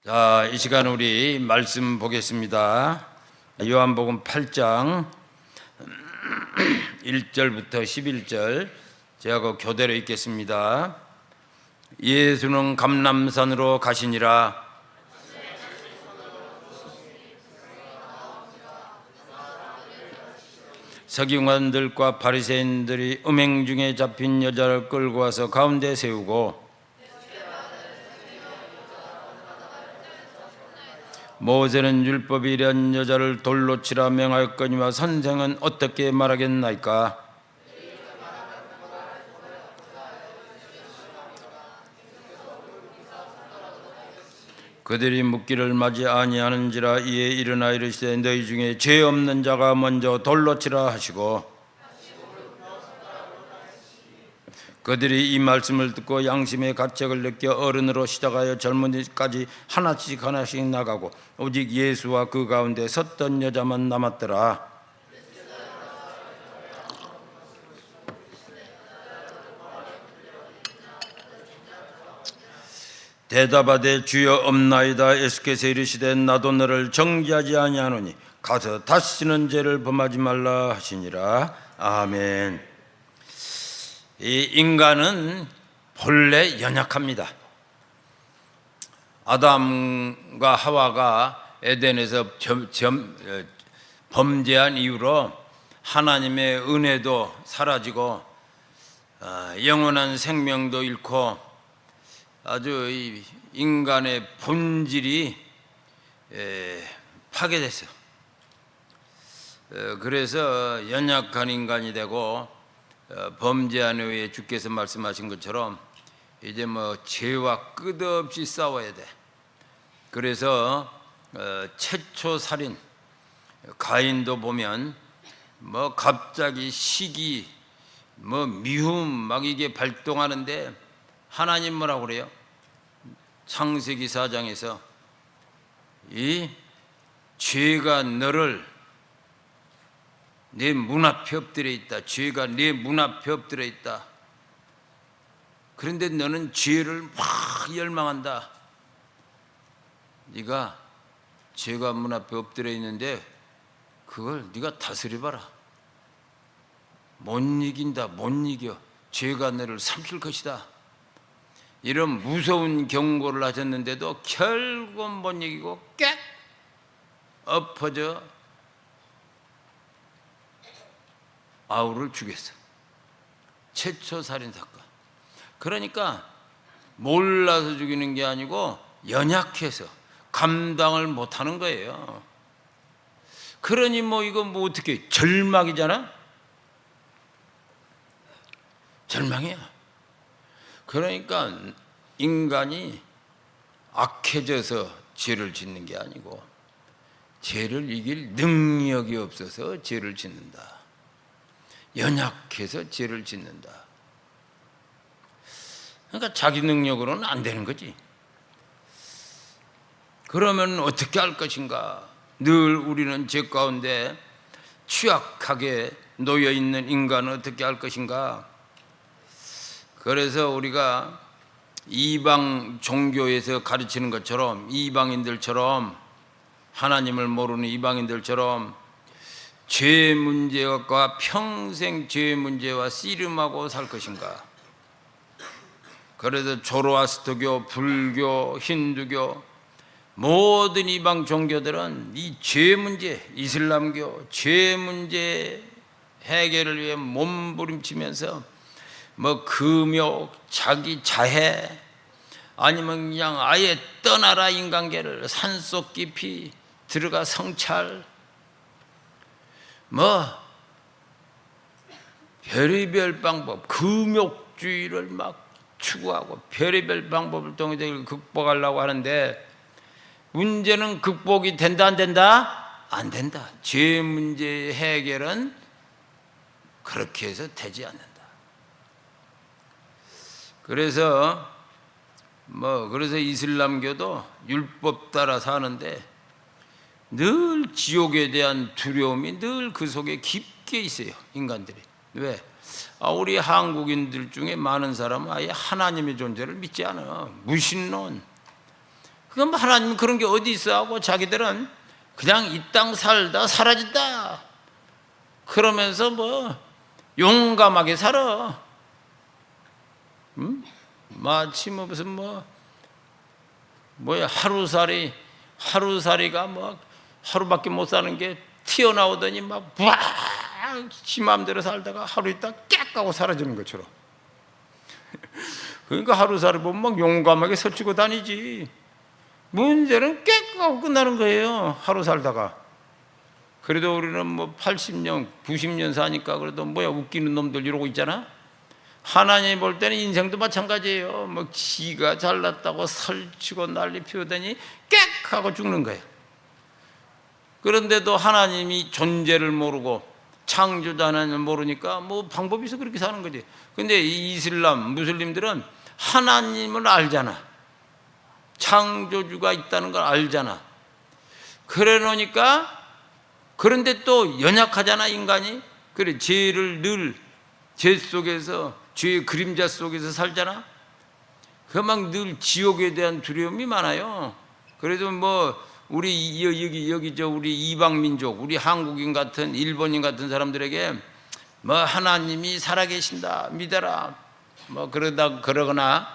자, 이 시간 우리 말씀 보겠습니다. 요한복음 8장 1절부터 11절 제가 그 교대로 읽겠습니다. 예수는 감람산으로 가시니라. 서기관들과 바리새인들이 음행 중에 잡힌 여자를 끌고 와서 가운데 세우고 모세는 율법이 이런 여자를 돌로 치라 명하였거니와 선생은 어떻게 말하겠나이까? 그들이 묻기를 맞이 아니하는지라. 이에 일어나 이르시되 너희 중에 죄 없는 자가 먼저 돌로 치라 하시고, 그들이 이 말씀을 듣고 양심의 가책을 느껴 어른으로 시작하여 젊은이까지 하나씩 나가고 오직 예수와 그 가운데 섰던 여자만 남았더라. 대답하되 주여 없나이다. 예수께서 이르시되 나도 너를 정죄하지 아니하노니 가서 다시는 죄를 범하지 말라 하시니라. 아멘. 이 인간은 본래 연약합니다. 아담과 하와가 에덴에서 범죄한 이후로 하나님의 은혜도 사라지고 영원한 생명도 잃고 아주 이 인간의 본질이 파괴됐어요. 그래서 연약한 인간이 되고 범죄한 후에 주께서 말씀하신 것처럼 이제 죄와 끝없이 싸워야 돼. 그래서 최초 살인 가인도 보면 갑자기 시기 미움 막 이게 발동하는데 하나님 뭐라고 그래요? 창세기 4장에서 이 죄가 너를 내 문 앞에 엎드려 있다. 죄가 내 문 앞에 엎드려 있다. 그런데 너는 죄를 막 열망한다. 네가 죄가 문 앞에 엎드려 있는데 그걸 네가 다스려봐라. 못 이긴다. 못 이겨. 죄가 너를 삼킬 것이다. 이런 무서운 경고를 하셨는데도 결국 못 이기고 꽥 엎어져 아우를 죽였어. 최초 살인 사건. 그러니까 몰라서 죽이는 게 아니고 연약해서 감당을 못하는 거예요. 그러니 이건 어떻게 절망이잖아. 절망이야. 그러니까 인간이 악해져서 죄를 짓는 게 아니고 죄를 이길 능력이 없어서 죄를 짓는다. 연약해서 죄를 짓는다. 그러니까 자기 능력으로는 안 되는 거지. 그러면 어떻게 할 것인가? 늘 우리는 죄 가운데 취약하게 놓여 있는 인간은 어떻게 할 것인가? 그래서 우리가 이방 종교에서 가르치는 것처럼 이방인들처럼 하나님을 모르는 이방인들처럼 죄 문제와 평생 죄 문제와 씨름하고 살 것인가? 그래서 조로아스터교, 불교, 힌두교 모든 이방 종교들은 이 죄 문제, 이슬람교 죄 문제 해결을 위해 몸부림치면서 금욕, 자기 자해 아니면 그냥 아예 떠나라 인간계를 산속 깊이 들어가 성찰 별의별 방법, 금욕주의를 막 추구하고 별의별 방법을 통해서 이걸 극복하려고 하는데 문제는 극복이 된다 안 된다? 안 된다. 죄 문제 해결은 그렇게 해서 되지 않는다. 그래서 이슬람교도 율법 따라 사는데 늘 지옥에 대한 두려움이 늘 그 속에 깊게 있어요. 인간들이. 왜? 우리 한국인들 중에 많은 사람은 아예 하나님의 존재를 믿지 않아. 무신론. 그럼 하나님 그런 게 어디 있어 하고 자기들은 그냥 이 땅 살다 사라진다 그러면서 뭐 용감하게 살아. 마치 뭐 무슨 뭐야 하루살이가 뭐 하루밖에 못 사는 게 튀어나오더니 막 지 마음대로 살다가 하루 있다 깨악 하고 사라지는 것처럼. 그러니까 하루살이 보면 막 용감하게 설치고 다니지. 문제는 깨악 하고 끝나는 거예요. 하루 살다가. 그래도 우리는 뭐 80년 90년 사니까 그래도 뭐야 웃기는 놈들 이러고 있잖아. 하나님 볼 때는 인생도 마찬가지예요. 뭐 지가 잘났다고 설치고 난리 피우더니 깨악 하고 죽는 거예요. 그런데도 하나님이 존재를 모르고 창조자 하나님을 모르니까 뭐 방법이 있어 그렇게 사는 거지. 근데 이 이슬람 무슬림들은 하나님을 알잖아. 창조주가 있다는 걸 알잖아. 그래 놓으니까 그런데 또 연약하잖아 인간이. 그래 죄를 늘 죄 속에서 죄의 그림자 속에서 살잖아. 그 막 늘 지옥에 대한 두려움이 많아요. 그래도 뭐 우리 여기 우리 이방 민족, 우리 한국인 같은 일본인 같은 사람들에게 뭐 하나님이 살아계신다 믿어라 뭐 그러거나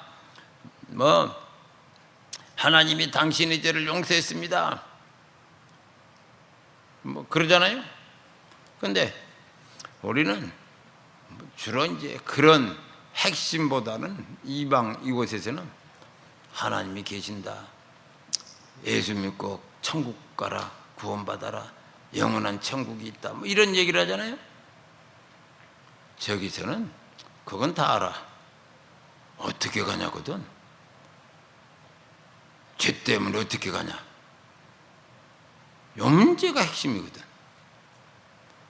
뭐 하나님이 당신의 죄를 용서했습니다 뭐 그러잖아요. 근데 우리는 주로 이제 그런 핵심보다는 이방 이곳에서는 하나님이 계신다, 예수 믿고 천국 가라, 구원받아라, 영원한 천국이 있다 뭐 이런 얘기를 하잖아요. 저기서는 그건 다 알아. 어떻게 가냐거든. 죄 때문에 어떻게 가냐. 요 문제가 핵심이거든.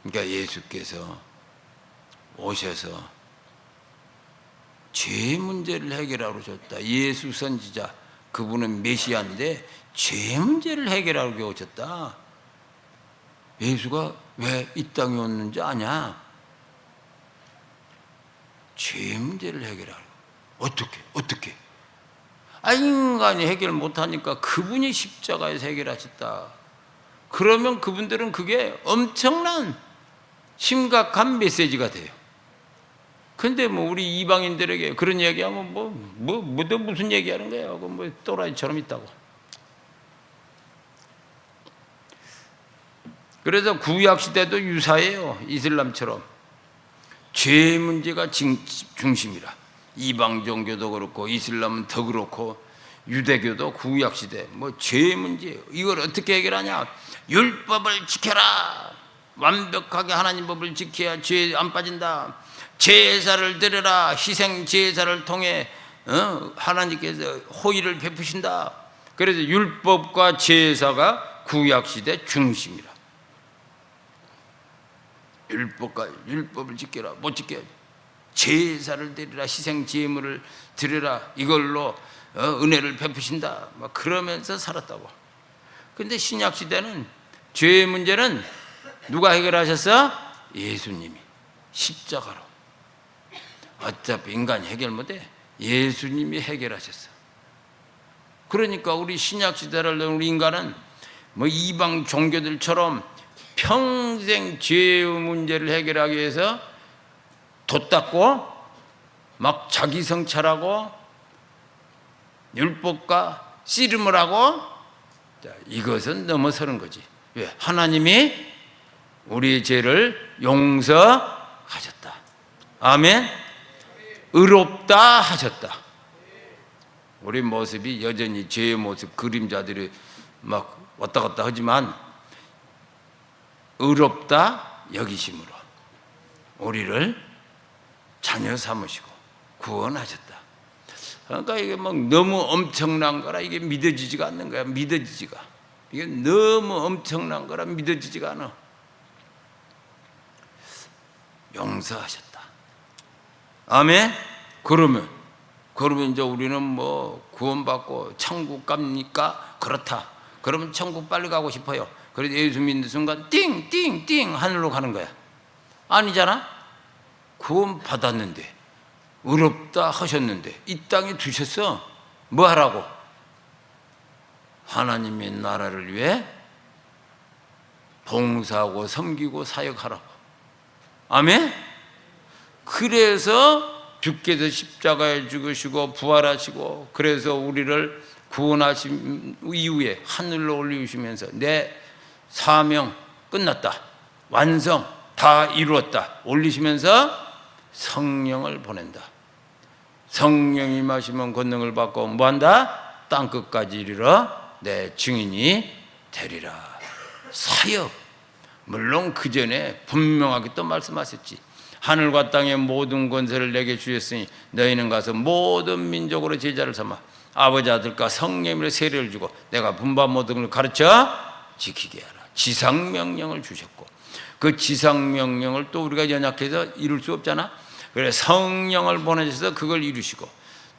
그러니까 예수께서 오셔서 죄 문제를 해결하러 오셨다. 예수 선지자 그분은 메시아인데 죄 문제를 해결하러 오셨다. 예수가 왜 이 땅에 왔는지 아냐? 죄 문제를 해결하러. 어떻게? 인간이 해결 못하니까 그분이 십자가에서 해결하셨다. 그러면 그분들은 그게 엄청난 심각한 메시지가 돼요. 근데 뭐 우리 이방인들에게 그런 얘기하면 무슨 얘기하는 거야? 뭐 또라이처럼 있다고. 그래서 구약 시대도 유사해요. 이슬람처럼 죄 문제가 중심이라. 이방 종교도 그렇고 이슬람은 더 그렇고 유대교도 구약 시대 뭐 죄 문제 이걸 어떻게 해결하냐? 율법을 지켜라. 완벽하게 하나님 법을 지켜야 죄에 안 빠진다. 제사를 드려라. 희생 제사를 통해 하나님께서 호의를 베푸신다. 그래서 율법과 제사가 구약 시대 중심이라. 율법을 지켜라. 못 지켜. 제사를 드리라. 희생 제물을 드려라. 이걸로 은혜를 베푸신다. 막 그러면서 살았다고. 근데 신약 시대는 죄의 문제는 누가 해결하셨어? 예수님이 십자가로. 어차피 인간이 해결 못해. 예수님이 해결하셨어. 그러니까 우리 신약 시대를 우리 인간은 뭐 이방 종교들처럼 평생 죄의 문제를 해결하기 위해서 돛 닦고 막 자기 성찰하고 율법과 씨름을 하고 이것은 넘어서는 거지. 왜? 하나님이 우리의 죄를 용서하셨다. 아멘. 의롭다 하셨다. 우리 모습이 여전히 죄의 모습 그림자들이 막 왔다 갔다 하지만 의롭다 여기심으로 우리를 자녀 삼으시고 구원하셨다. 그러니까 이게 막 너무 엄청난 거라 이게 믿어지지가 않는 거야. 믿어지지가. 이게 너무 엄청난 거라 믿어지지가 않아. 용서하셨다. 아멘. 그러면 이제 우리는 뭐 구원받고 천국 갑니까? 그렇다. 그러면 천국 빨리 가고 싶어요. 그래서 예수 믿는 순간 띵띵띵 하늘로 가는 거야. 아니잖아. 구원 받았는데 의롭다 하셨는데 이 땅에 두셨어. 뭐 하라고? 하나님의 나라를 위해 봉사하고 섬기고 사역하라고. 아멘? 그래서 주께서 십자가에 죽으시고 부활하시고 그래서 우리를 구원하신 이후에 하늘로 올리시면서 내 사명 끝났다, 완성 다 이루었다 올리시면서 성령을 보낸다. 성령이 임하시면 권능을 받고 뭐한다? 땅끝까지 이르러 내 증인이 되리라. 사역. 물론 그 전에 분명하게 또 말씀하셨지. 하늘과 땅의 모든 권세를 내게 주셨으니 너희는 가서 모든 민족으로 제자를 삼아 아버지 아들과 성령으로 세례를 주고 내가 분반 모든 걸 가르쳐 지키게 하라. 지상명령을 주셨고 그 지상명령을 또 우리가 연약해서 이룰 수 없잖아. 그래 성령을 보내셔서 그걸 이루시고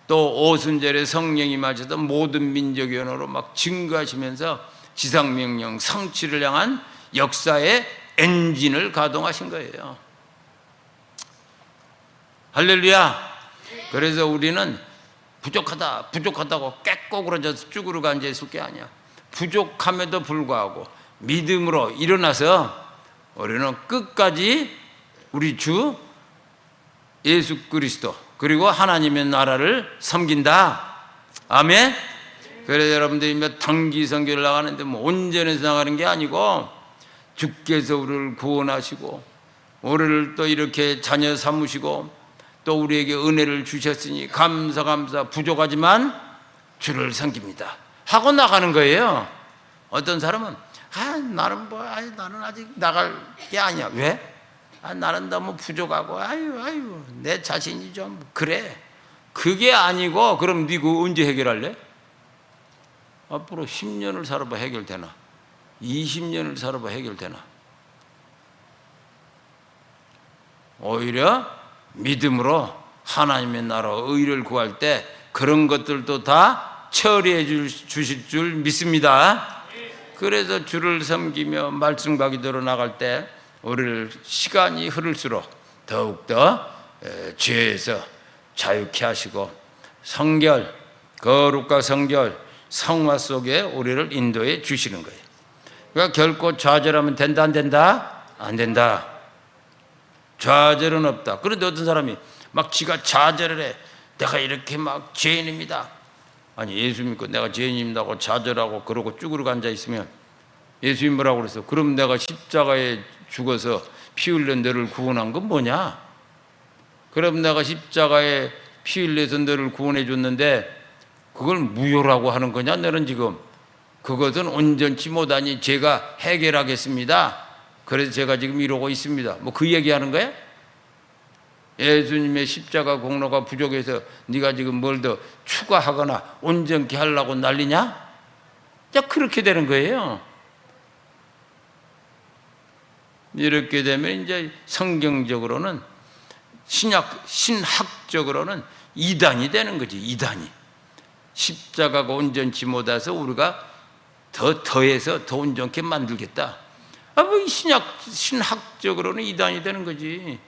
또 오순절에 성령이 마셔서 모든 민족의 언어로 막 증거하시면서 지상명령 성취를 향한 역사의 엔진을 가동하신 거예요. 할렐루야. 그래서 우리는 부족하다고 깨꼬그러져서 쭈그르고 앉아있을 게 아니야. 부족함에도 불구하고 믿음으로 일어나서 우리는 끝까지 우리 주 예수 그리스도 그리고 하나님의 나라를 섬긴다. 아멘. 그래서 여러분들이 몇 단기 선교를 나가는데 뭐 온전해서 나가는 게 아니고 주께서 우리를 구원하시고 우리를 또 이렇게 자녀 삼으시고 또 우리에게 은혜를 주셨으니 감사 부족하지만 주를 섬깁니다 하고 나가는 거예요. 어떤 사람은 나는 나는 아직 나갈 게 아니야. 왜? 나는 너무 부족하고 내 자신이 좀 그래. 그게 아니고 그럼 네가 언제 해결할래? 앞으로 10년을 살아봐 해결되나? 20년을 살아봐 해결되나? 오히려 믿음으로 하나님의 나라 의를 구할 때 그런 것들도 다 처리해 주실 줄 믿습니다. 그래서 주를 섬기며 말씀 가기대로 나갈 때 우리를 시간이 흐를수록 더욱더 죄에서 자유케 하시고 성결, 거룩과 성결, 성화 속에 우리를 인도해 주시는 거예요. 그러니까 결코 좌절하면 된다 안 된다? 안 된다. 좌절은 없다. 그런데 어떤 사람이 막 지가 좌절을 해. 내가 이렇게 막 죄인입니다. 아니 예수 믿고 내가 죄인입니다고 좌절하고 그러고 쭈그르고 앉아있으면 예수님 뭐라고 그랬어? 그럼 내가 십자가에 죽어서 피 흘려 너를 구원한 건 뭐냐? 그럼 내가 십자가에 피 흘려서 너를 구원해 줬는데 그걸 무효라고 하는 거냐? 너는 지금 그것은 온전치 못하니 제가 해결하겠습니다. 그래서 제가 지금 이러고 있습니다. 뭐 그 얘기하는 거야? 예수님의 십자가 공로가 부족해서 네가 지금 뭘 더 추가하거나 온전케 하려고 난리냐? 자, 그렇게 되는 거예요. 이렇게 되면 이제 성경적으로는 신학적으로는 이단이 되는 거지. 이단이. 십자가가 온전치 못해서 우리가 더해서 더 온전케 만들겠다. 뭐 신학적으로는 이단이 되는 거지.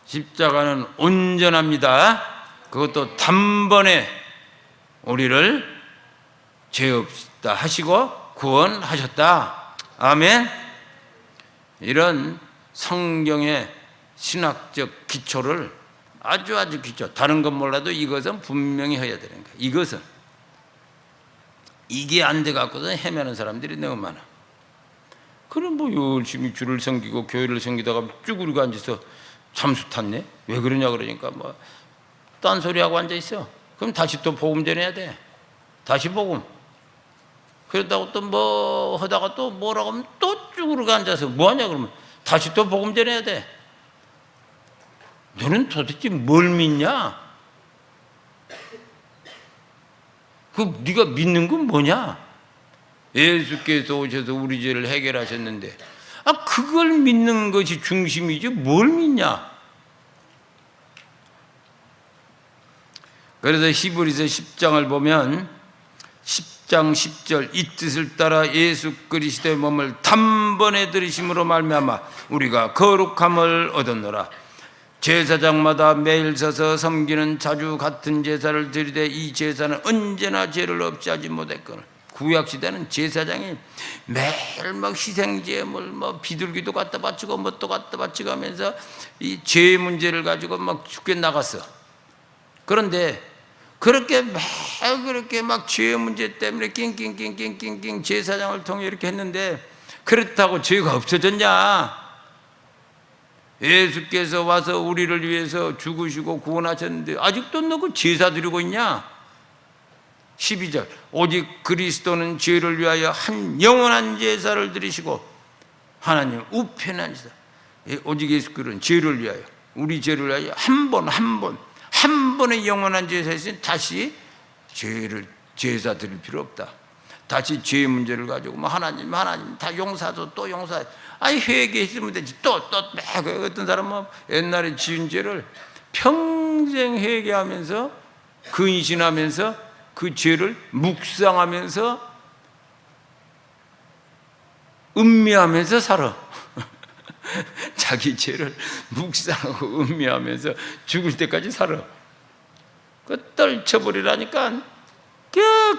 십자가는 온전합니다. 그것도 단번에 우리를 죄 없다 하시고 구원하셨다. 아멘. 이런 성경의 신학적 기초를 아주 기초, 다른 건 몰라도 이것은 분명히 해야 되는 거야. 이것은 이게 안 돼 갖고서 헤매는 사람들이 너무 많아. 그럼 뭐 열심히 주를 섬기고 교회를 섬기다가 쭈그리고 앉아서 잠수 탔네? 왜 그러냐 그러니까 뭐 딴소리하고 앉아있어. 그럼 다시 또 복음 전해야 돼. 다시 복음. 그러다가 또 뭐 하다가 또 뭐라고 하면 또 쭈그리고 앉아서 뭐하냐 그러면 다시 또 복음 전해야 돼. 너는 도대체 뭘 믿냐? 네가 믿는 건 뭐냐? 예수께서 오셔서 우리 죄를 해결하셨는데 그걸 믿는 것이 중심이지 뭘 믿냐? 그래서 히브리서 10장을 보면 10장 10절 이 뜻을 따라 예수 그리스도의 몸을 단번에 들이심으로 말미암아 우리가 거룩함을 얻었노라. 제사장마다 매일 서서 섬기는 자주 같은 제사를 드리되 이 제사는 언제나 죄를 없이 하지 못했거늘. 구약시대는 제사장이 매일 막 희생제물 비둘기도 갖다 바치고 뭣도 갖다 바치고 하면서 이 죄 문제를 가지고 막 죽게 나갔어. 그런데 그렇게 막 죄 문제 때문에 낑낑 제사장을 통해 이렇게 했는데 그렇다고 죄가 없어졌냐? 예수께서 와서 우리를 위해서 죽으시고 구원하셨는데 아직도 너 그 제사 드리고 있냐? 12절 오직 그리스도는 죄를 위하여 한 영원한 제사를 드리시고 하나님 우편한 제사. 오직 예수 그리스도는 죄를 위하여, 우리 죄를 위하여 한 번의 영원한 제사 있으니 다시 제사 드릴 필요 없다. 다시 죄 문제를 가지고 하나님 다 용서도 또 용서. 아니 회개했으면 되지. 또 어떤 사람은 옛날에 지은 죄를 평생 회개하면서 근신하면서 그 죄를 묵상하면서 음미하면서 살아. 자기 죄를 묵상하고 음미하면서 죽을 때까지 살아. 그 떨쳐버리라니까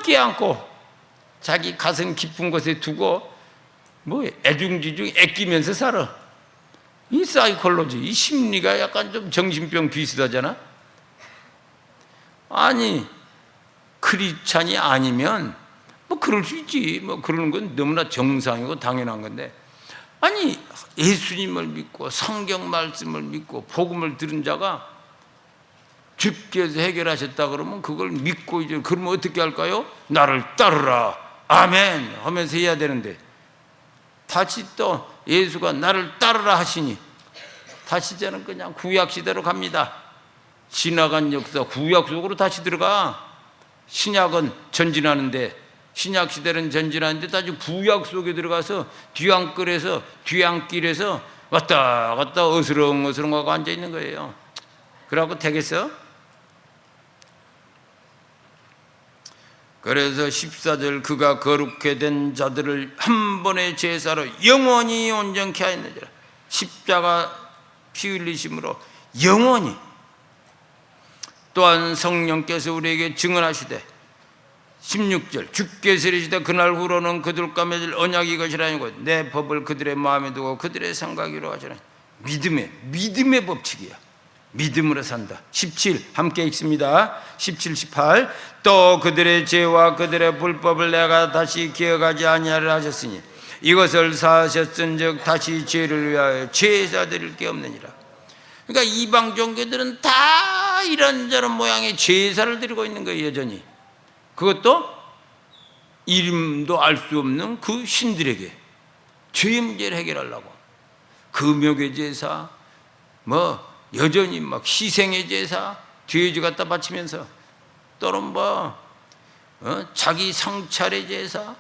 껴안고 자기 가슴 깊은 곳에 두고 애중지중 애끼면서 살아. 이 사이콜로지, 이 심리가 약간 좀 정신병 비슷하잖아. 아니 크리스찬이 아니면 그럴 수 있지. 그러는 건 너무나 정상이고 당연한 건데, 아니 예수님을 믿고 성경 말씀을 믿고 복음을 들은 자가 주께서 해결하셨다 그러면 그걸 믿고 이제 그러면 어떻게 할까요? 나를 따르라 아멘 하면서 해야 되는데, 다시 또 예수가 나를 따르라 하시니 다시 저는 그냥 구약 시대로 갑니다. 지나간 역사 구약 속으로 다시 들어가. 신약은 전진하는데, 신약 시대는 전진하는데 다시 구약 속에 들어가서 뒤안길에서 왔다 갔다 어스렁어스렁하고 앉아 있는 거예요. 그러고 되겠어? 그래서 14절 그가 거룩해 된 자들을 한 번의 제사로 영원히 온전케 하였느니라. 십자가 피 흘리심으로 영원히. 또한 성령께서 우리에게 증언하시되 16절 주께서 이르시되 그날 후로는 그들과 맺을 언약이 이것이라니고 내 법을 그들의 마음에 두고 그들의 생각으로 하시라. 믿음의 법칙이야. 믿음으로 산다. 17 함께 읽습니다. 17, 18 또 그들의 죄와 그들의 불법을 내가 다시 기억하지 아니하리라 하셨으니 이것을 사하셨은즉 다시 죄를 위하여 제사 드릴 게 없느니라. 그러니까 이방 종교들은 다 이런저런 모양의 제사를 드리고 있는 거예요. 여전히 그것도 이름도 알 수 없는 그 신들에게 죄 문제를 해결하려고 금욕의 제사 여전히 희생의 제사 돼지 갖다 바치면서 또는 자기 성찰의 제사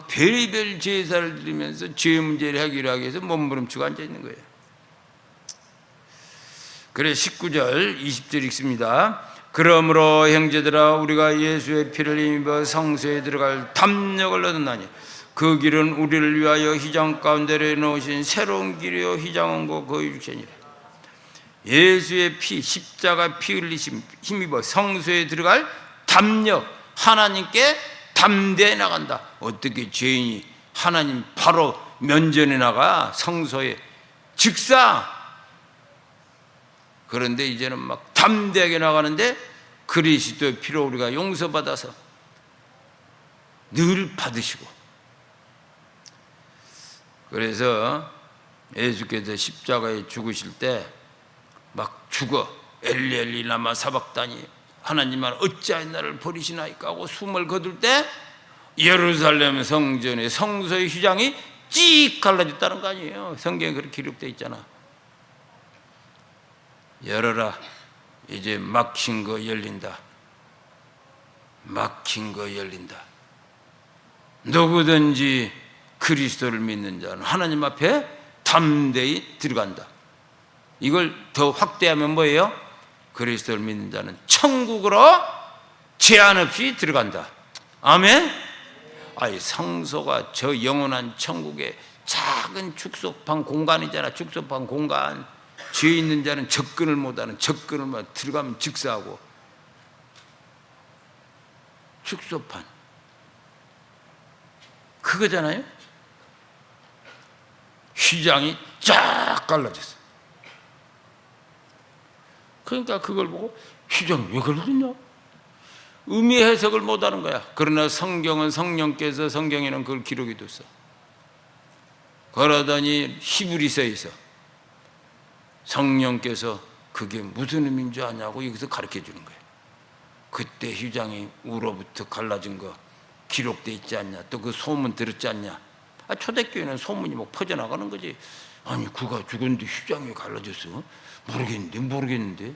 별의별 제사를 드리면서 죄 문제를 해결하기 위해서 몸부림치고 앉아 있는 거예요. 그래 19절 20절 읽습니다. 그러므로 형제들아 우리가 예수의 피를 힘입어 성소에 들어갈 담력을 얻었나니 그 길은 우리를 위하여 휘장 가운데 내놓으신 새로운 길이요 휘장원고 거의 육체니라. 예수의 피 십자가 피 흘리심 힘입어 성소에 들어갈 담력, 하나님께 담대해 나간다. 어떻게 죄인이 하나님 바로 면전에 나가 성소에 즉사. 그런데 이제는 담대하게 나가는데 그리스도의 피로 우리가 용서받아서 늘 받으시고. 그래서 예수께서 십자가에 죽으실 때 죽어 엘리 라마 사박다니 하나님만 어찌하여 나를 버리시나이까 하고 숨을 거둘 때 예루살렘 성전의 성소의 휘장이 찌익 갈라졌다는 거 아니에요. 성경에 그렇게 기록되어 있잖아. 열어라 이제 막힌 거 열린다. 막힌 거 열린다. 누구든지 그리스도를 믿는 자는 하나님 앞에 담대히 들어간다. 이걸 더 확대하면 뭐예요? 그리스도를 믿는 자는 천국으로 제한 없이 들어간다. 아멘. 성소가 저 영원한 천국에 작은 축소판 공간이잖아. 축소판 공간. 죄 있는 자는 접근을 못하는, 접근을 못 들어가면 즉사하고. 축소판 그거잖아요. 휘장이 쫙 갈라졌어. 그러니까 그걸 보고 휘장이 왜 갈라졌냐? 의미 해석을 못하는 거야. 그러나 성경은 성령께서, 성경에는 그걸 기록해 뒀어. 그러더니 히브리서에서 성령께서 그게 무슨 의미인 줄 아냐고 여기서 가르쳐 주는 거예요. 그때 휘장이 우로부터 갈라진 거 기록돼 있지 않냐? 또 그 소문 들었지 않냐? 초대교회는 소문이 막 퍼져나가는 거지. 아니 그가 죽었는데 휘장이 갈라졌어? 모르겠는데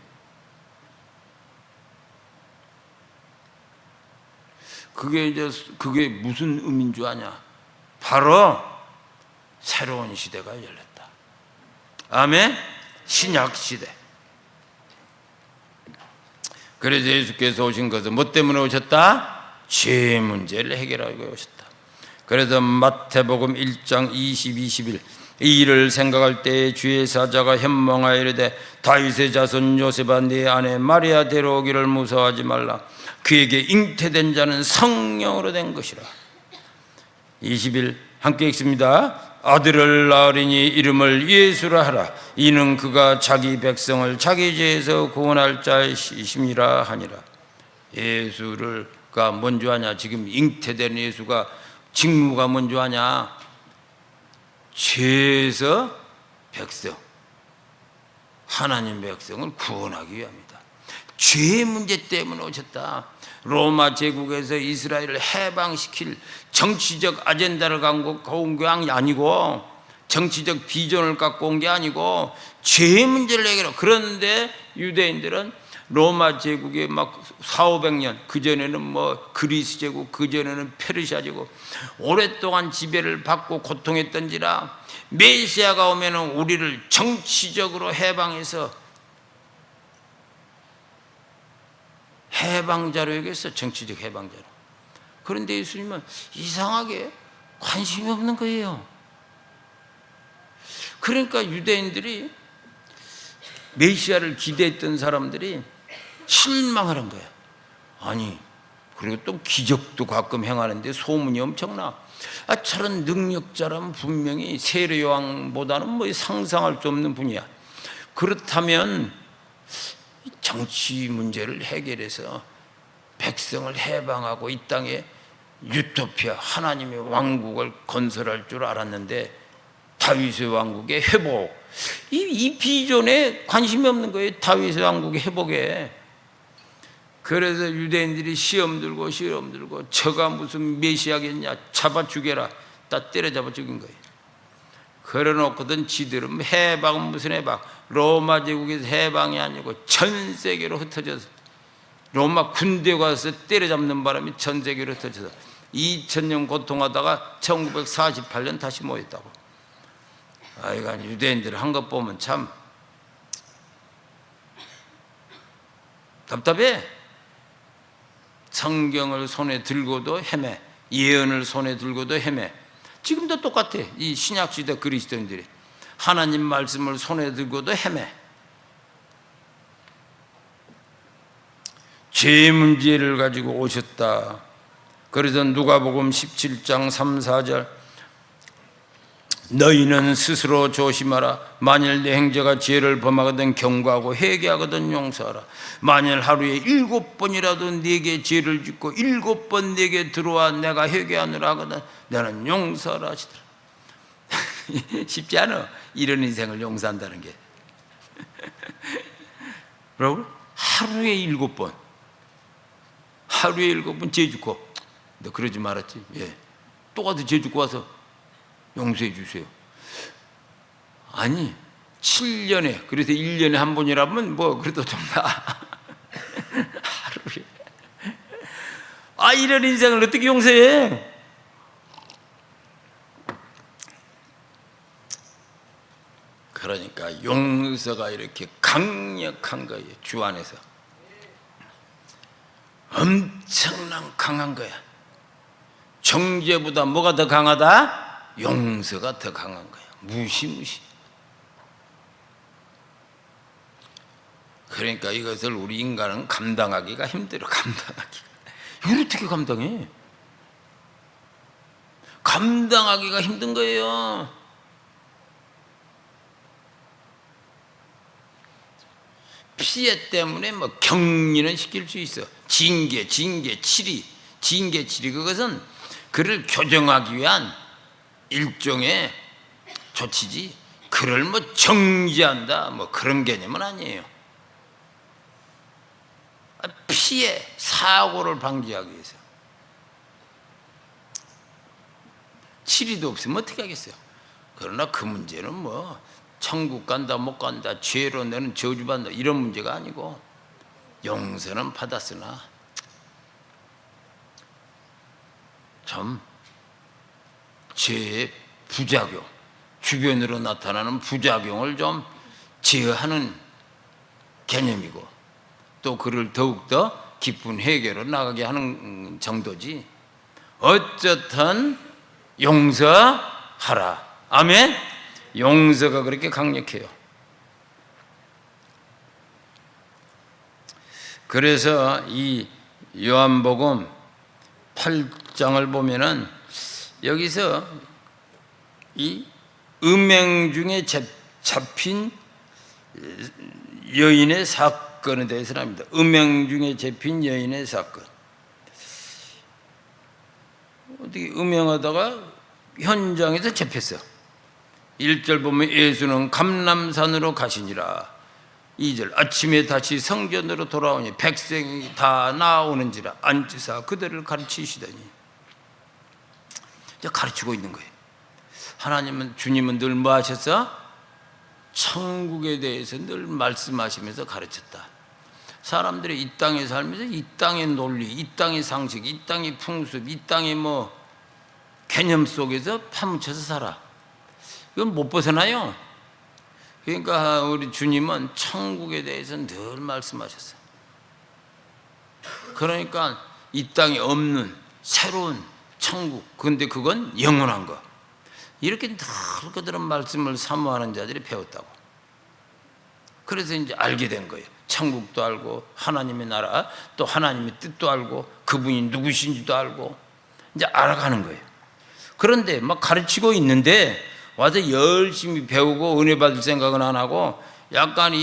그게 무슨 의미인 줄 아냐? 바로 새로운 시대가 열렸다. 아멘. 신약 시대. 그래서 예수께서 오신 것은 뭐 때문에 오셨다? 죄 문제를 해결하고 오셨다. 그래서 마태복음 1장 20, 21 이 일을 생각할 때에 주의 사자가 현몽하여 이르되 다윗의 자손 요셉아 네 아내 마리아 데려오기를 무서워하지 말라. 그에게 잉태된 자는 성령으로 된 것이라. 20일 함께 읽습니다. 아들을 낳으리니 이름을 예수라 하라. 이는 그가 자기 백성을 자기 죄에서 구원할 자이심이라 하니라. 예수가 뭔지 아냐? 지금 잉태된 예수가 직무가 뭔지 아냐? 죄에서 백성, 하나님 백성을 구원하기 위함이다. 죄의 문제 때문에 오셨다. 로마 제국에서 이스라엘을 해방시킬 정치적 아젠다를 갖고 온 게 아니고, 정치적 비전을 갖고 온 게 아니고 죄의 문제를 해결하고. 그런데 유대인들은 로마 제국에 막 400~500년, 그전에는 뭐 그리스 제국, 그전에는 페르시아 제국 오랫동안 지배를 받고 고통했던지라 메시아가 오면은 우리를 정치적으로 해방해서 해방자로 여겼어. 정치적 해방자로. 그런데 예수님은 이상하게 관심이 없는 거예요. 그러니까 유대인들이, 메시아를 기대했던 사람들이 실망하는 거야. 아니, 그리고 또 기적도 가끔 행하는데 소문이 엄청나. 저런 능력자라면 분명히 세례 요한보다는 뭐 상상할 수 없는 분이야. 그렇다면 정치 문제를 해결해서 백성을 해방하고 이 땅에 유토피아, 하나님의 왕국을 건설할 줄 알았는데 다윗의 왕국의 회복, 이 비전에 관심이 없는 거예요. 다윗의 왕국의 회복에. 그래서 유대인들이 시험 들고 저가 무슨 메시아겠냐, 잡아 죽여라, 다 때려잡아 죽인 거예요. 그래놓고든 지들은 해방은 무슨 해방? 로마 제국에서 해방이 아니고 전 세계로 흩어져서, 로마 군대 가서 때려잡는 바람에 전 세계로 흩어져서 2000년 고통하다가 1948년 다시 모였다고. 이건 유대인들 한 것 보면 참 답답해. 성경을 손에 들고도 헤매, 예언을 손에 들고도 헤매. 지금도 똑같아. 이 신약시대 그리스도인들이 하나님 말씀을 손에 들고도 헤매. 죄 문제를 가지고 오셨다. 그래서 누가복음 17장 3, 4절 너희는 스스로 조심하라. 만일 내 형제가 죄를 범하거든 경고하고 회개하거든 용서하라. 만일 하루에 7번이라도 네게 죄를 짓고 7번 네게 들어와 내가 회개하느라 하거든 나는 용서하라 하시더라. 쉽지 않아. 이런 인생을 용서한다는 게. 여러분, 하루에 7번, 하루에 7번 죄 짓고, 너 그러지 말았지? 예. 또 가서 죄 짓고 와서 용서해 주세요. 아니, 7년에, 그래서 1년에 한 번이라면 뭐 그래도 좀 나. 하루에. 이런 인생을 어떻게 용서해? 그러니까 용서가 이렇게 강력한 거예요. 주 안에서 엄청난 강한 거야. 정죄보다 뭐가 더 강하다? 용서가 더 강한 거예요. 무시무시. 그러니까 이것을 우리 인간은 감당하기가 힘들어. 감당하기가. 이걸 어떻게 감당해? 감당하기가 힘든 거예요. 피해 때문에 뭐 격리는 시킬 수 있어. 징계, 치리. 그것은 그를 교정하기 위한 일종의 조치지. 그를 뭐 정지한다, 뭐 그런 개념은 아니에요. 피해, 사고를 방지하기 위해서. 치리도 없으면 어떻게 하겠어요? 그러나 그 문제는 뭐 천국 간다 못 간다, 죄로 너는 저주받는다, 이런 문제가 아니고, 용서는 받았으나 좀 죄의 부작용, 주변으로 나타나는 부작용을 좀 제어하는 개념이고, 또 그를 더욱더 깊은 해결로 나가게 하는 정도지, 어쨌든 용서하라. 아멘. 용서가 그렇게 강력해요. 그래서 이 요한복음 8장을 보면은 여기서 이 음행 중에 잡힌 여인의 사건에 대해서 합니다. 음행 중에 잡힌 여인의 사건. 어떻게 음행하다가 현장에서 잡혔어. 1절 보면 예수는 감람산으로 가시니라. 2절 아침에 다시 성전으로 돌아오니 백성이 다 나오는지라 앉으사 그들을 가르치시더니. 가르치고 있는 거예요. 하나님은, 주님은 늘 뭐 하셨어? 천국에 대해서 늘 말씀하시면서 가르쳤다. 사람들이 이 땅에 살면서 이 땅의 논리, 이 땅의 상식, 이 땅의 풍습, 이 땅의 뭐 개념 속에서 파묻혀서 살아. 이건 못 벗어나요. 그러니까 우리 주님은 천국에 대해서 늘 말씀하셨어요. 그러니까 이 땅에 없는 새로운 천국, 그런데 그건 영원한 거. 이렇게 늘 그들은 말씀을 사모하는 자들이 배웠다고. 그래서 이제 알게 된 거예요. 천국도 알고 하나님의 나라, 또 하나님의 뜻도 알고 그분이 누구신지도 알고 이제 알아가는 거예요. 그런데 막 가르치고 있는데 와서 열심히 배우고 은혜 받을 생각은 안 하고 약간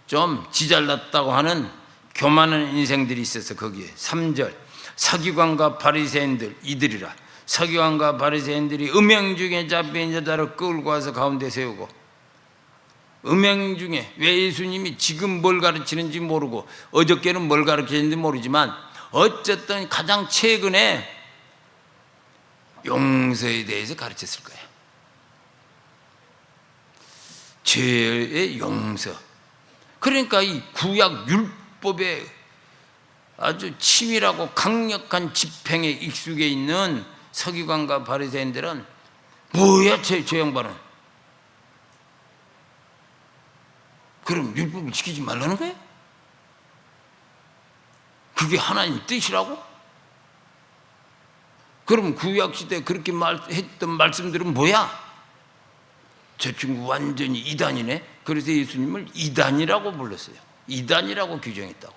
좀 지잘났다고 하는 교만한 인생들이 있어서 거기에 3절 서기관과 바리새인들 이들이라. 서기관과 바리새인들이 음행 중에 잡힌 여자를 끌고 와서 가운데 세우고, 음행 중에 왜 예수님이 지금 뭘 가르치는지 모르고 어저께는 뭘 가르치는지 모르지만 어쨌든 가장 최근에 용서에 대해서 가르쳤을 거예요. 죄의 용서. 그러니까 이 구약 율법의 아주 치밀하고 강력한 집행에 익숙해 있는 서기관과 바리새인들은 뭐야 저 양반은? 그럼 율법을 지키지 말라는 거예요? 그게 하나님 뜻이라고? 그럼 구약 시대에 그렇게 했던 말씀들은 뭐야? 저 친구 완전히 이단이네. 그래서 예수님을 이단이라고 불렀어요. 이단이라고 규정했다고.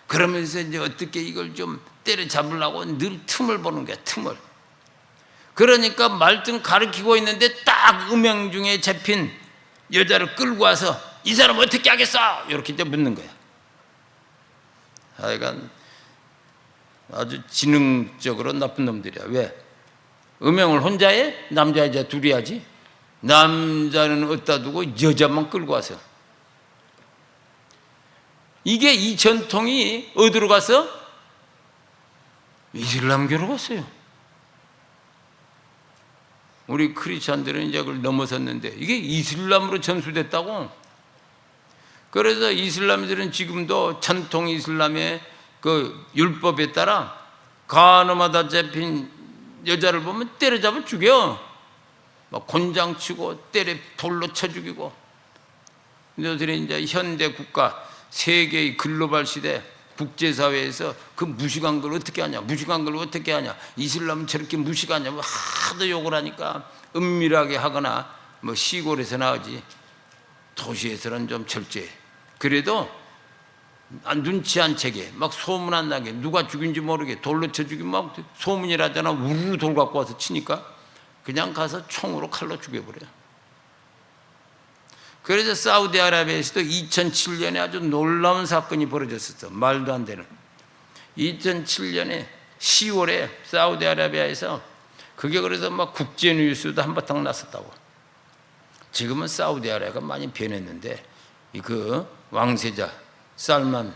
그러면서 이제 어떻게 이걸 좀 때려잡으려고 늘 틈을 보는 거야, 틈을. 그러니까 말씀 가르치고 있는데 딱 음행 중에 잡힌 여자를 끌고 와서 이 사람 어떻게 하겠어? 이렇게 이제 묻는 거야. 하여간 아주 지능적으로 나쁜 놈들이야. 왜? 음행을 혼자 해? 남자 여자 둘이 하지? 남자는 어디다 두고 여자만 끌고 와서. 이게 이 전통이 어디로 갔어? 이슬람교로 갔어요. 우리 크리스찬들은 이제 그걸 넘어섰는데 이게 이슬람으로 전수됐다고. 그래서 이슬람들은 지금도 전통 이슬람의 그 율법에 따라 간음하다 잡힌 여자를 보면 때려잡아 죽여. 막 곤장 치고 때려 돌로 쳐 죽이고. 너희들이 이제 현대 국가, 세계의 글로벌 시대 국제사회에서 그 무식한 걸 어떻게 하냐, 무식한 걸 어떻게 하냐, 이슬람은 저렇게 무식하냐, 뭐 하도 욕을 하니까 은밀하게 하거나 뭐 시골에서 나오지 도시에서는 좀 철저해. 그래도 눈치 안 채게 막 소문 안 나게 누가 죽인지 모르게 돌로 쳐 죽이면 막 소문이 나잖아. 우르르 돌 갖고 와서 치니까 그냥 가서 총으로 칼로 죽여버려요. 그래서 사우디아라비아에서도 2007년에 아주 놀라운 사건이 벌어졌었어. 말도 안 되는. 2007년에 10월에 사우디아라비아에서 그게 그래서 막 국제 뉴스도 한바탕 났었다고. 지금은 사우디아라비아가 많이 변했는데 그 왕세자 살만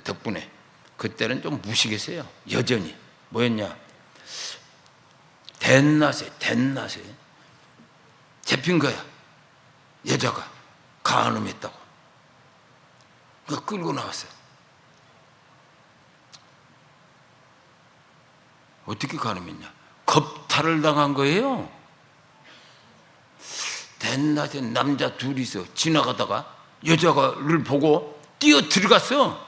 덕분에 그때는 좀 무식했어요. 여전히 뭐였냐, 댄낫에 잡힌 거야. 여자가 간음했다고. 그거 끌고 나왔어요. 어떻게 간음했냐, 겁탈을 당한 거예요. 댄낫에 남자 둘이서 지나가다가 여자를 보고 뛰어 들어갔어.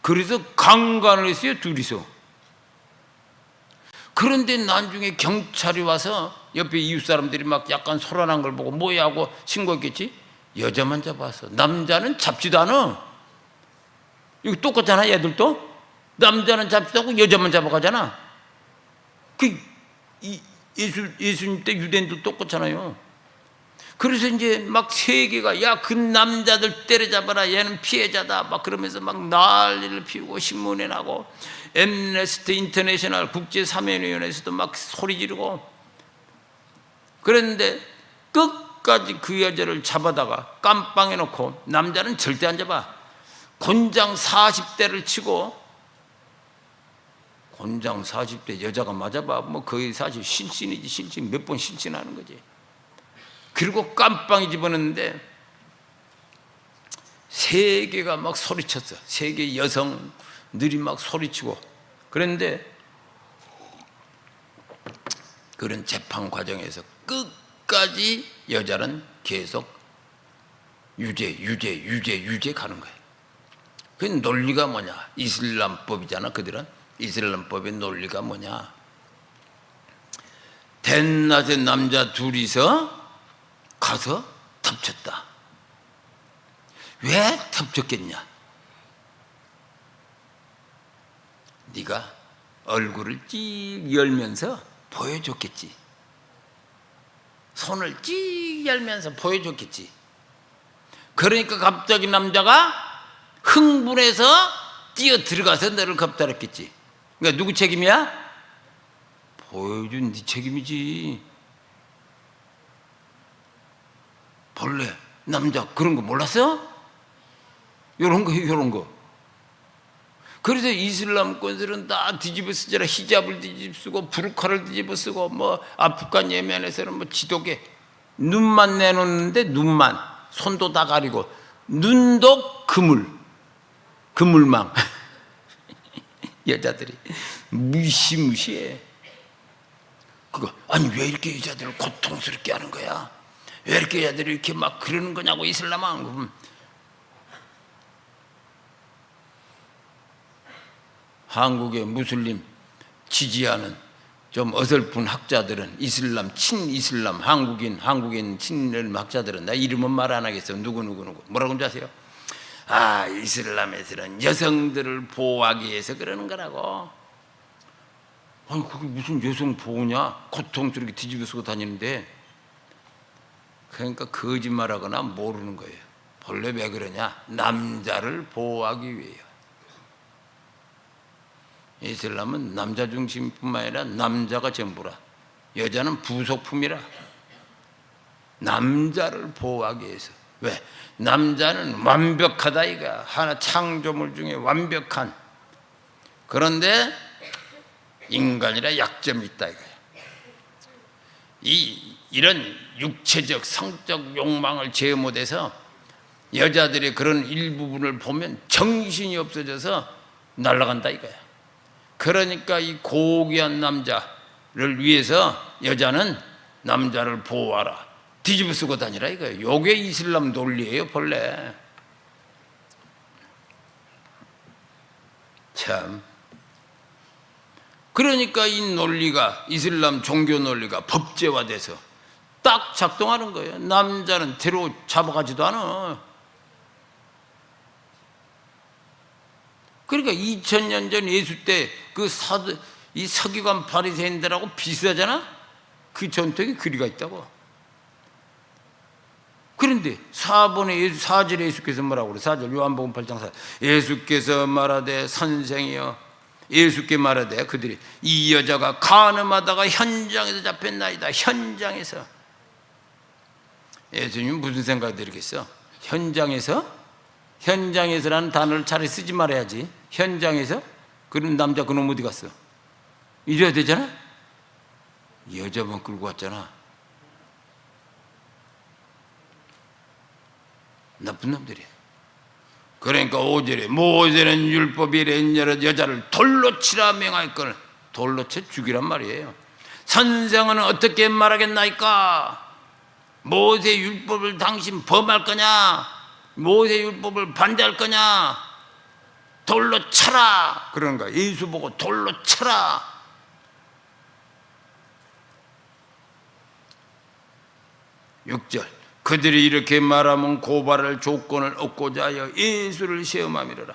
그래서 강간을 했어요, 둘이서. 그런데 나중에 경찰이 와서 옆에 이웃 사람들이 막 약간 소란한 걸 보고 뭐야 하고 신고했겠지. 여자만 잡았어. 남자는 잡지도 않아. 이거 똑같잖아. 얘들도 남자는 잡지도 않고 여자만 잡아가잖아. 그 예수님 때 유대인도 똑같잖아요. 그래서 이제 막 세계가 야 그 남자들 때려잡아라, 얘는 피해자다 막 그러면서 막 난리를 피우고 신문에 나고 엠네스티 인터내셔널 국제사면위원회에서도 막 소리 지르고. 그런데 끝까지 그 여자를 잡아다가 깜빵에 놓고 남자는 절대 안 잡아. 곤장 40대를 치고, 곤장 40대 여자가 맞아봐 뭐 거의 사실 실신이지. 실신 몇 번 실신하는 거지. 그리고 깜빵에 집어넣는데 세계가 막 소리쳤어. 세계 여성들이 막 소리치고. 그런데 그런 재판 과정에서 끝까지 여자는 계속 유죄 가는 거예요. 그 논리가 뭐냐, 이슬람법이잖아. 그들은 이슬람법의 논리가 뭐냐, 댄낫의 남자 둘이서 가서 덮쳤다. 왜 덮쳤겠냐? 네가 얼굴을 찌 열면서 보여줬겠지. 손을 찌 열면서 보여줬겠지. 그러니까 갑자기 남자가 흥분해서 뛰어 들어가서 너를 겁탈했겠지. 그러니까 누구 책임이야? 보여준 네 책임이지. 본래 남자 그런 거 몰랐어? 요런 거. 그래서 이슬람권들은 다 뒤집어 쓰잖아. 히잡을 뒤집어 쓰고 부르카를 뒤집어 쓰고 뭐 아프간 예멘에서는 뭐 지독해. 눈만 내놓는데 눈만, 손도 다 가리고 눈도 그물망. 여자들이 무시무시해. 그거 아니 왜 이렇게 여자들을 고통스럽게 하는 거야? 왜 이렇게 여자들이 이렇게 막 그러는 거냐고. 이슬람은 한국의 무슬림 지지하는 좀 어설픈 학자들은, 이슬람 친이슬람 한국인 친일 학자들은, 나 이름은 말 안 하겠어. 누구 뭐라고 하는지 아세요? 아, 이슬람에서는 여성들을 보호하기 위해서 그러는 거라고. 아니 그게 무슨 여성 보호냐, 고통스럽게 뒤집어 쓰고 다니는데. 그러니까 거짓말하거나 모르는 거예요. 본래 왜 그러냐, 남자를 보호하기 위해요. 이슬람은 남자 중심뿐만 아니라 남자가 전부라. 여자는 부속품이라. 남자를 보호하기 위해서. 왜? 남자는 완벽하다 이거야. 하나 창조물 중에 완벽한. 그런데 인간이라 약점이 있다 이거야. 이런 육체적 성적 욕망을 제어 못해서 여자들의 그런 일부분을 보면 정신이 없어져서 날아간다 이거야. 그러니까 이 고귀한 남자를 위해서 여자는 남자를 보호하라, 뒤집어 쓰고 다니라 이거예요. 요게 이슬람 논리예요 본래. 참. 그러니까 이 논리가, 이슬람 종교 논리가 법제화돼서 딱 작동하는 거예요. 남자는 대로 잡아가지도 않아. 그러니까 2000년 전 예수 때 그 이 서기관 바리새인들하고 비슷하잖아. 그 전통이 그리가 있다고. 그런데 4절에 예수께서 뭐라고 그래? 4절 요한복음 8장 4절 예수께서 말하되 선생이여, 예수께 말하되 그들이 이 여자가 간음하다가 현장에서 잡혔나이다. 현장에서. 예수님 무슨 생각이 들겠어? 현장에서? 현장에서라는 단어를 차라리 쓰지 말아야지. 현장에서? 그런 남자 그놈 어디 갔어? 이래야 되잖아? 여자만 끌고 왔잖아. 나쁜 놈들이야. 그러니까 5절에 모세는 율법이 렌여러 여자를 돌로 치라 명하였거늘. 돌로 쳐 죽이란 말이에요. 선생은 어떻게 말하겠나이까? 모세 율법을 당신 범할 거냐? 모세 율법을 반대할 거냐? 돌로 쳐라. 그러는 거야. 예수 보고 돌로 쳐라. (6절) 그들이 이렇게 말하면 고발할 조건을 얻고자 하여 예수를 시험함이로라.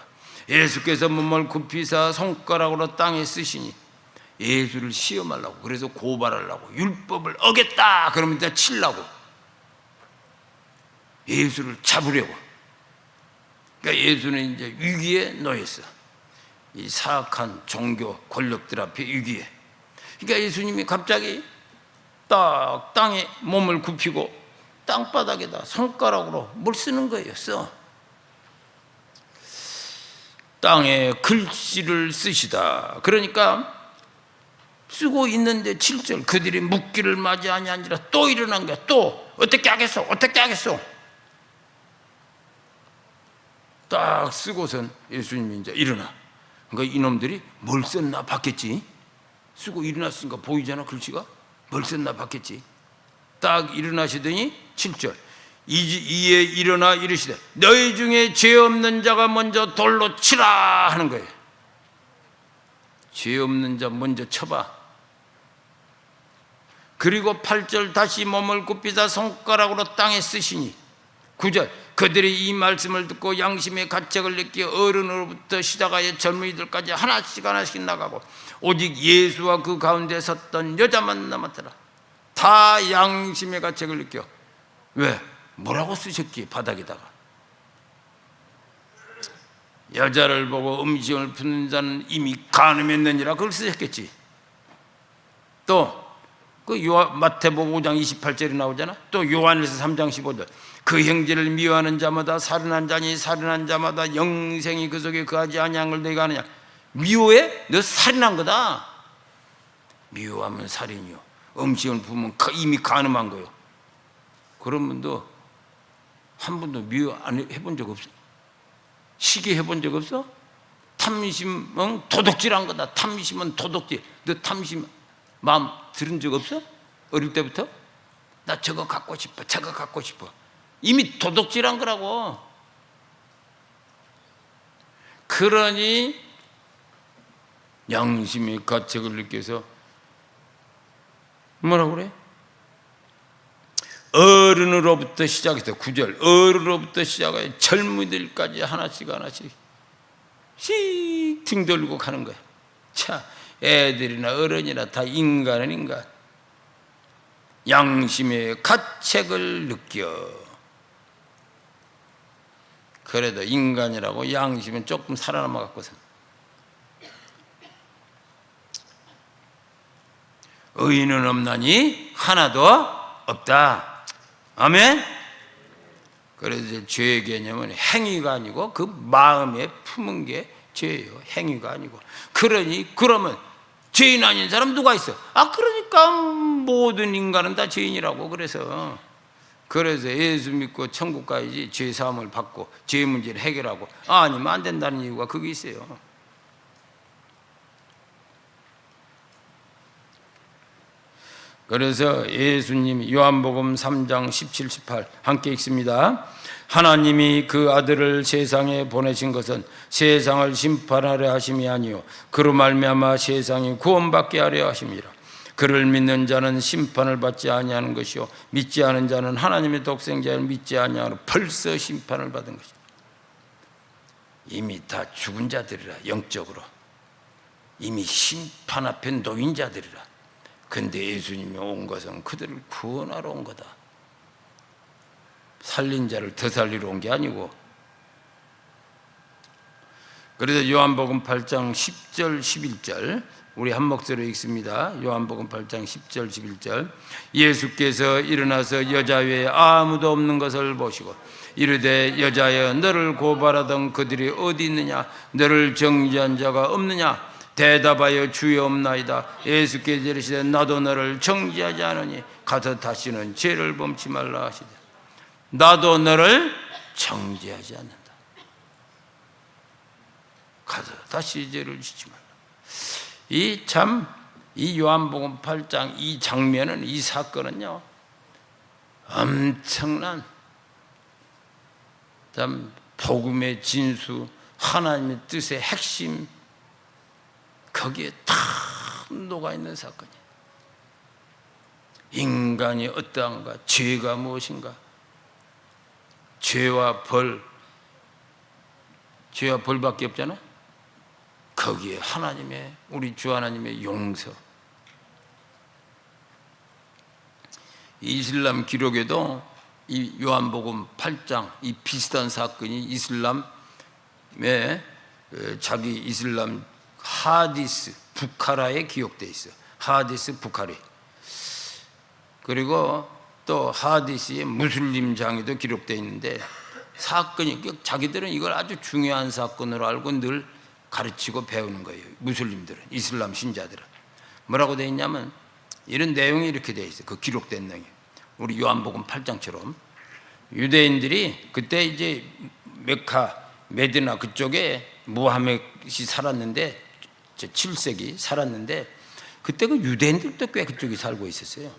예수께서 몸을 굽히사 손가락으로 땅에 쓰시니 예수를 시험하려고, 그래서 고발하려고, 율법을 어겼다 그러면 이제 치려고, 예수를 잡으려고. 그러니까 예수는 이제 위기에 놓였어. 이 사악한 종교 권력들 앞에 위기에. 그러니까 예수님이 갑자기 딱 땅에 몸을 굽히고 땅바닥에다 손가락으로 뭘 쓰는 거예요. 땅에 글씨를 쓰시다. 그러니까 쓰고 있는데 7절 그들이 묻기를 맞이 아니하니라. 또 일어난 거야. 또 어떻게 하겠소? 어떻게 하겠소? 딱 쓰고선 예수님이 이제 일어나. 그러니까 이놈들이 뭘 썼나 봤겠지. 쓰고 일어났으니까 보이잖아, 글씨가. 뭘 썼나 봤겠지. 딱 일어나시더니 7절 이에 일어나 이르시되 너희 중에 죄 없는 자가 먼저 돌로 치라 하는 거예요. 죄 없는 자 먼저 쳐봐. 그리고 8절 다시 몸을 굽히사 손가락으로 땅에 쓰시니 9절 그들이 이 말씀을 듣고 양심의 가책을 느끼어 어른으로부터 시작하여 젊은이들까지 하나씩 나가고 오직 예수와 그 가운데 섰던 여자만 남았더라. 다 양심의 가책을 느껴. 왜? 뭐라고 쓰셨기에 바닥에다가. 여자를 보고 음식을 푸는 자는 이미 간음했느니라 그걸 쓰셨겠지. 또 그 마태복음 5장 28절이 나오잖아. 또 요한일서 3장 15절 그 형제를 미워하는 자마다 살인한 자니 살인한 자마다 영생이 그 속에 거하지 아니한 걸 너희가 아느냐. 미워해? 너 살인한 거다. 미워하면 살인이요, 음식을 부으면 이미 간음한 거요. 그런 분도 한 번도 미워 안 해본 적 없어? 시기 해본 적 없어? 탐심은 도둑질한 거다. 탐심은 도둑질. 너 탐심 마음 들은 적 없어? 어릴 때부터? 나 저거 갖고 싶어, 저거 갖고 싶어. 이미 도둑질한 거라고. 그러니 양심의 가책을 느껴서 뭐라고 그래? 어른으로부터 시작해서 9절 어른으로부터 시작하여 젊은이들까지 하나씩 씩 등 돌리고 가는 거야. 자, 애들이나 어른이나 다 인간은 인간. 양심의 가책을 느껴. 그래도 인간이라고 양심은 조금 살아남아 갖고서 의인은 없나니 하나도 없다. 아멘. 그래서 이제 죄의 개념은 행위가 아니고 그 마음에 품은 게 죄예요. 행위가 아니고. 그러면 죄인 아닌 사람 누가 있어? 그러니까 모든 인간은 다 죄인이라고. 그래서 예수 믿고 천국 가야지. 죄 사함을 받고 죄 문제를 해결하고 아니면 안 된다는 이유가 그게 있어요. 그래서 예수님이 요한복음 3장 17, 18 함께 읽습니다. 하나님이 그 아들을 세상에 보내신 것은 세상을 심판하려 하심이 아니요 그로 말미암아 세상이 구원받게 하려 하심이라. 그를 믿는 자는 심판을 받지 아니하는 것이요 믿지 않은 자는 하나님의 독생자를 믿지 아니하고 벌써 심판을 받은 것이다. 이미 다 죽은 자들이라. 영적으로 이미 심판 앞에 놓인 자들이라. 근데 예수님이 온 것은 그들을 구원하러 온 거다. 살린 자를 더 살리러 온 게 아니고. 그래서 요한복음 8장 10절 11절 우리 한 목소리로 읽습니다. 요한복음 8장 10절 11절 예수께서 일어나서 여자 외에 아무도 없는 것을 보시고 이르되 여자여 너를 고발하던 그들이 어디 있느냐 너를 정죄한 자가 없느냐 대답하여 주여 없나이다. 예수께서 이르시되 나도 너를 정죄하지 않으니 가서 다시는 죄를 범치 말라 하시되 나도 너를 정죄하지 않는다. 가서 다시 죄를 짓지 말라. 이 요한복음 8장 이 장면은 이 사건은요 엄청난 참 복음의 진수 하나님의 뜻의 핵심 거기에 다 녹아있는 사건이에요. 인간이 어떠한가 죄가 무엇인가 죄와 벌밖에 없잖아. 거기에 하나님의 우리 주 하나님의 용서. 이슬람 기록에도 이 요한복음 8장 이 비슷한 사건이 이슬람의 자기 이슬람 하디스 부카라에 기록되어 있어요. 하디스 부카리. 그리고 또 하디스의 무슬림장에도 기록되어 있는데 사건이 자기들은 이걸 아주 중요한 사건으로 알고 늘 가르치고 배우는 거예요. 무슬림들은 이슬람 신자들은 뭐라고 되어 있냐면 이런 내용이 이렇게 되어 있어요. 그 기록된 내용이 우리 요한복음 8장처럼 유대인들이 그때 이제 메카 메디나 그쪽에 무하멧이 살았는데 7세기 살았는데 그때 그 유대인들도 꽤 그쪽에 살고 있었어요.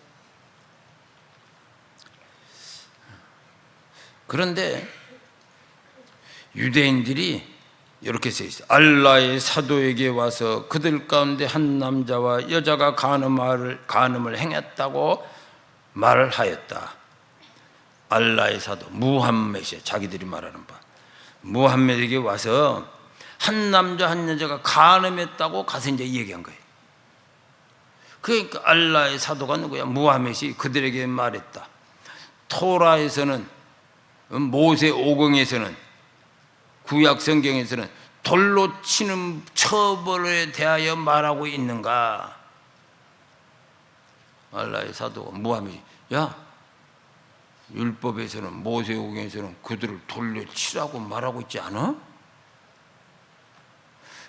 그런데 유대인들이 이렇게 써 있어요. 알라의 사도에게 와서 그들 가운데 한 남자와 여자가 간음을 행했다고 말을 하였다. 알라의 사도 무함멧이 자기들이 말하는 바 무함멧에게 와서 한 남자 한 여자가 간음했다고 가서 이제 얘기한 거예요. 그러니까 알라의 사도가 누구야? 무함멧이 그들에게 말했다. 토라에서는 모세 오경에서는 구약 성경에서는 돌로 치는 처벌에 대하여 말하고 있는가? 알라의 사도가 무함멧이 야 율법에서는 모세오경에서는 그들을 돌려 치라고 말하고 있지 않아?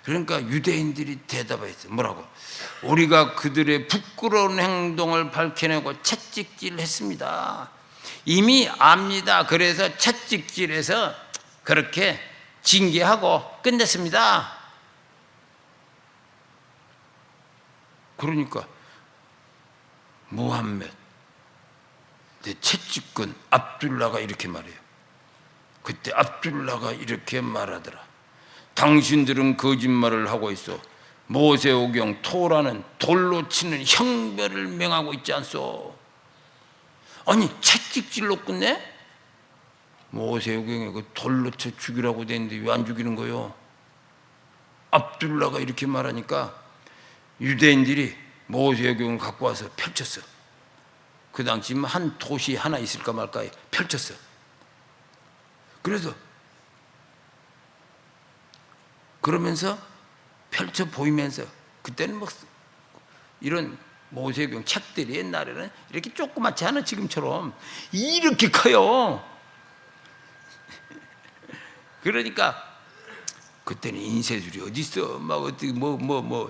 그러니까 유대인들이 대답했어요. 뭐라고? 우리가 그들의 부끄러운 행동을 밝혀내고 채찍질했습니다. 이미 압니다. 그래서 채찍질해서 그렇게 징계하고 끝냈습니다. 그러니까 무함멧 채찍꾼 압둘라가 이렇게 말해요. 그때 압둘라가 이렇게 말하더라. 당신들은 거짓말을 하고 있어. 모세오경 토라는 돌로 치는 형벌을 명하고 있지 않소. 아니 채찍질로 끝내? 모세오경에 그 돌로 쳐 죽이라고 돼 있는데 왜 안 죽이는 거요? 압둘라가 이렇게 말하니까 유대인들이 모세오경을 갖고 와서 펼쳤어. 그 당시 한 도시 하나 있을까 말까에 펼쳤어. 그래서 그러면서 펼쳐 보이면서 그때는 뭐 이런 모세오경 책들이 옛날에는 이렇게 조그맣지 않아. 지금처럼 이렇게 커요. 그러니까 그때는 인쇄술이 어디 있어? 막 어떻게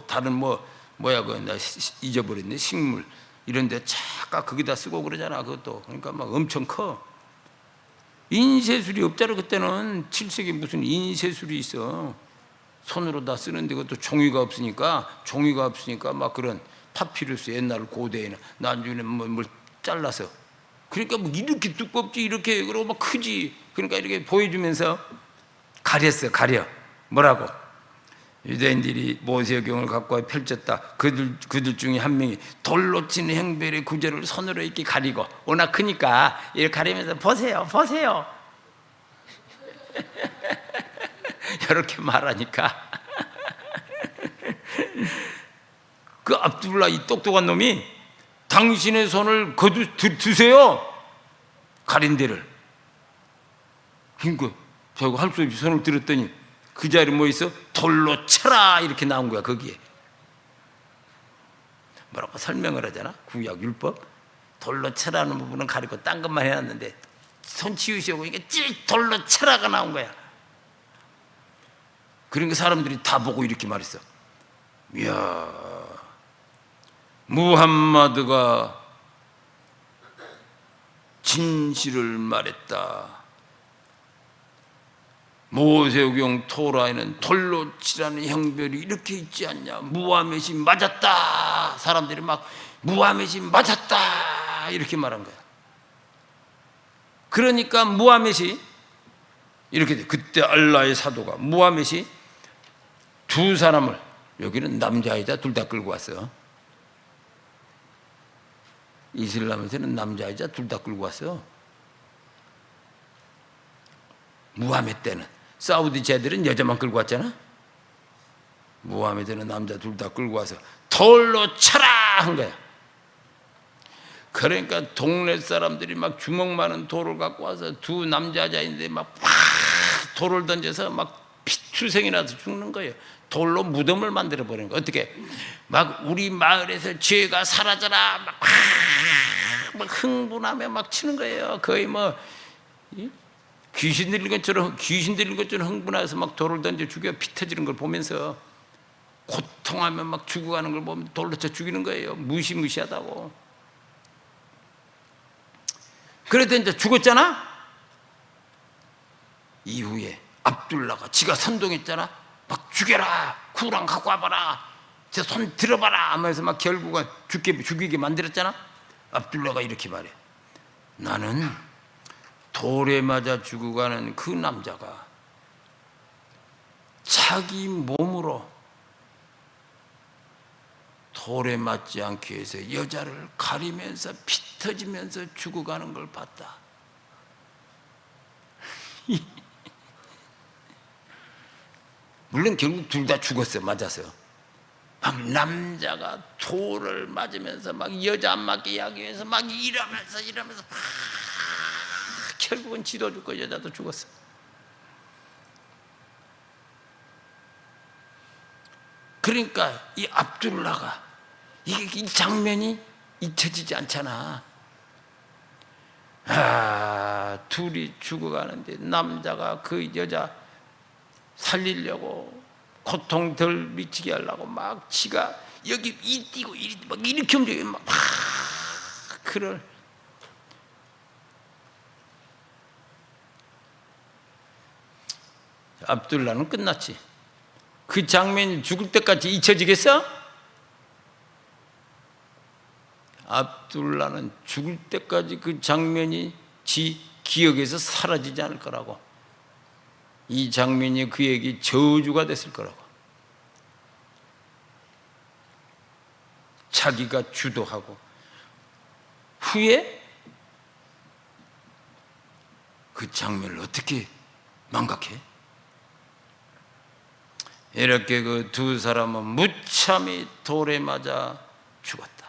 다른 뭐야 그 나 잊어버렸네. 식물 이런데 착각 거기다 쓰고 그러잖아. 그것도 그러니까 막 엄청 커. 인쇄술이 없잖아. 그때는 7세기 무슨 인쇄술이 있어. 손으로 다 쓰는데 그것도 종이가 없으니까 막 그런 파피루스, 옛날 고대에는 나중에는 뭘 잘라서, 그러니까 뭐 이렇게 두껍지, 이렇게 그러고 막 크지, 그러니까 이렇게 보여주면서 가렸어. 가려. 뭐라고? 유대인들이 모세경을 갖고 와 펼쳤다. 그들 중에 한 명이 돌로 친 행벨의 구절을 손으로 이렇게 가리고, 워낙 크니까 이렇게 가리면서 보세요, 보세요. 이렇게 말하니까 그 압둘라, 이 똑똑한 놈이 당신의 손을 드세요, 가린 데를. 그러니까 자기가 할 수 없이 손을 들었더니 그 자리에 뭐 있어? 돌로 쳐라, 이렇게 나온 거야. 거기에 뭐라고 설명을 하잖아, 구약 율법. 돌로 쳐라는 부분은 가리고 딴 것만 해놨는데 손 치우시고 이게 찔 돌로 쳐라가 나온 거야. 그러니까 사람들이 다 보고 이렇게 말했어. 이야, 무함마드가 진실을 말했다. 모세오경 토라에는 돌로 치라는 형별이 이렇게 있지 않냐. 무하멧이 맞았다. 사람들이 막 무하멧이 맞았다 이렇게 말한 거야. 그러니까 무하멧이 이렇게 돼. 그때 알라의 사도가 무하멧이 두 사람을, 여기는 남자이자 둘 다 끌고 왔어. 이슬람에서는 남자이자 둘 다 끌고 왔어. 무하멧 때는 사우디 쟤들은 여자만 끌고 왔잖아. 무하멧은 남자 둘 다 끌고 와서 돌로 쳐라 한 거야. 그러니까 동네 사람들이 막 주먹 많은 돌을 갖고 와서 두 남자자인데 막 돌을 던져서 막 피투성이 나서 죽는 거예요. 돌로 무덤을 만들어 버리는 거예요. 어떻게? 막 우리 마을에서 죄가 사라져라 막 흥분하며 막 치는 거예요. 거의 뭐 귀신 들린 것처럼 흥분해서 막 돌을 던져 죽여 피 터지는 걸 보면서 고통하며 막 죽어가는 걸 보면 돌로 쳐 죽이는 거예요. 무시무시하다고. 그래도 이제 죽었잖아. 이후에 압둘라가 지가 선동했잖아. 막 죽여라, 쿠란 갖고 와봐라, 제 손 들어봐라 하면서 막 결국은 죽이게 만들었잖아. 압둘라가 이렇게 말해. 나는 돌에 맞아 죽어가는 그 남자가 자기 몸으로 돌에 맞지 않기 위해서 여자를 가리면서 피 터지면서 죽어가는 걸 봤다. 물론 결국 둘 다 죽었어, 맞아서. 막 남자가 돌을 맞으면서 막 여자 안 맞게 하기 위해서 막 이러면서 결국은 지도 죽고 여자도 죽었어. 그러니까 이 압둘라가 이 장면이 잊혀지지 않잖아. 둘이 죽어가는데 남자가 그 여자 살리려고 고통 덜 미치게 하려고 막 지가 여기 이 뛰고 막 이렇게 움직여 막 그럴. 압둘라는 끝났지. 그 장면이 죽을 때까지 잊혀지겠어? 압둘라는 죽을 때까지 그 장면이 지 기억에서 사라지지 않을 거라고. 이 장면이 그에게 저주가 됐을 거라고. 자기가 주도하고 후에 그 장면을 어떻게 망각해? 이렇게 그 두 사람은 무참히 돌에 맞아 죽었다.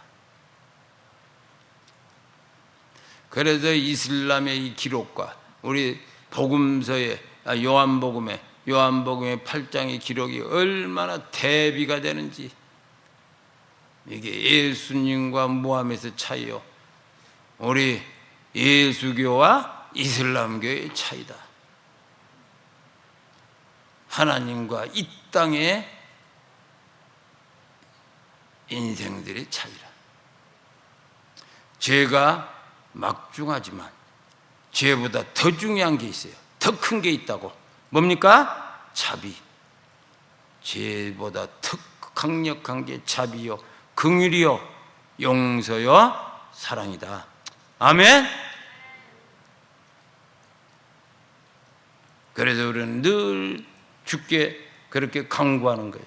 그래서 이슬람의 이 기록과 우리 복음서의 요한복음의 8장의 기록이 얼마나 대비가 되는지. 이게 예수님과 무함에서 차이요, 우리 예수교와 이슬람교의 차이다. 하나님과 이 땅의 인생들의 차이라. 죄가 막중하지만 죄보다 더 중요한 게 있어요. 더 큰 게 있다고. 뭡니까? 자비. 죄보다 더 강력한 게 자비요, 긍휼이요 용서요 사랑이다. 아멘. 그래서 우리는 늘 주께 그렇게 간구하는 거예요.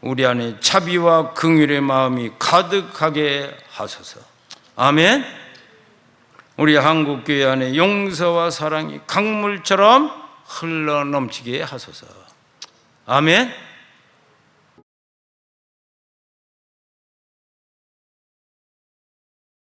우리 안에 자비와 긍휼의 마음이 가득하게 하소서. 아멘. 우리 한국교회 안에 용서와 사랑이 강물처럼 흘러넘치게 하소서. 아멘.